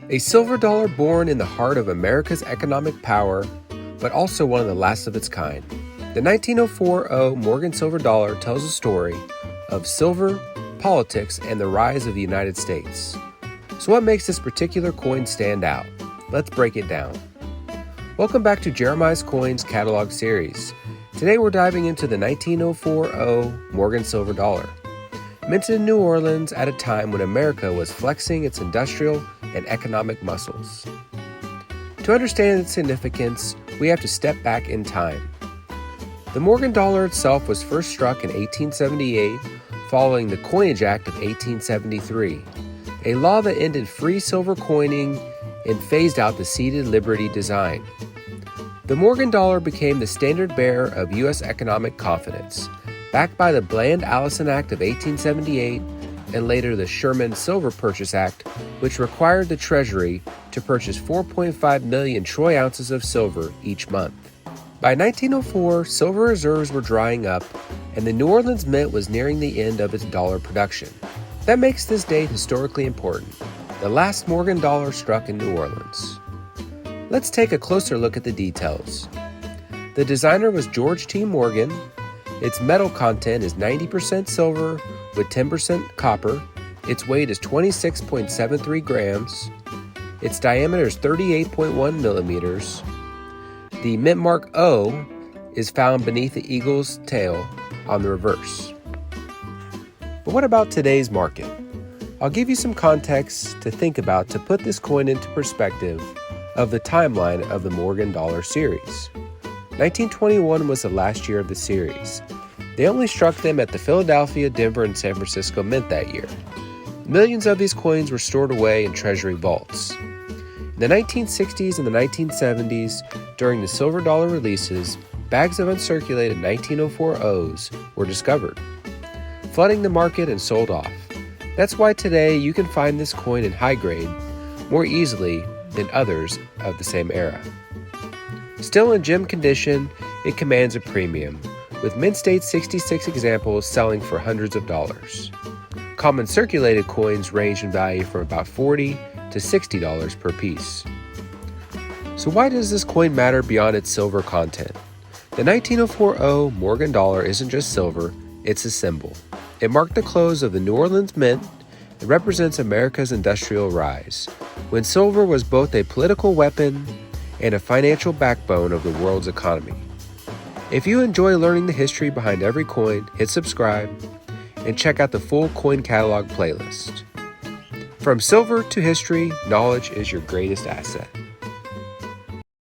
A silver dollar born in the heart of America's economic power, but also one of the last of its kind. The 1904 Morgan silver dollar tells a story of silver, politics, and the rise of the United States. So what makes this particular coin stand out? Let's break it down. Welcome back to Jeremiah's Coins catalog series. Today we're diving into the 1904 Morgan silver dollar. Minted in New Orleans at a time when America was flexing its industrial and economic muscles. To understand its significance, we have to step back in time. The Morgan dollar itself was first struck in 1878 following the Coinage Act of 1873, a law that ended free silver coining and phased out the seated Liberty design. The Morgan dollar became the standard bearer of U.S. economic confidence, backed by the Bland-Allison Act of 1878 and later the Sherman Silver Purchase Act, which required the Treasury to purchase 4.5 million troy ounces of silver each month. By 1904, silver reserves were drying up, and the New Orleans Mint was nearing the end of its dollar production. That makes this date historically important, the last Morgan dollar struck in New Orleans. Let's take a closer look at the details. The designer was George T. Morgan. Its metal content is 90% silver with 10% copper. Its weight is 26.73 grams. Its diameter is 38.1 millimeters. The mint mark O is found beneath the eagle's tail on the reverse. But what about today's market? I'll give you some context to think about to put this coin into perspective of the timeline of the Morgan dollar series. 1921 was the last year of the series. They only struck them at the Philadelphia, Denver, and San Francisco Mint that year. Millions of these coins were stored away in Treasury vaults. In the 1960s and the 1970s, during the silver dollar releases, bags of uncirculated 1904 O's were discovered, flooding the market and sold off. That's why today you can find this coin in high grade more easily than others of the same era. Still in gem condition, it commands a premium, with mint state 66 examples selling for hundreds of dollars. Common circulated coins range in value from about $40 to $60 per piece. So why does this coin matter beyond its silver content? The 1904 Morgan dollar isn't just silver, it's a symbol. It marked the close of the New Orleans Mint. It represents America's industrial rise, when silver was both a political weapon and a financial backbone of the world's economy. If you enjoy learning the history behind every coin, hit subscribe and check out the full coin catalog playlist. From silver to history, knowledge is your greatest asset.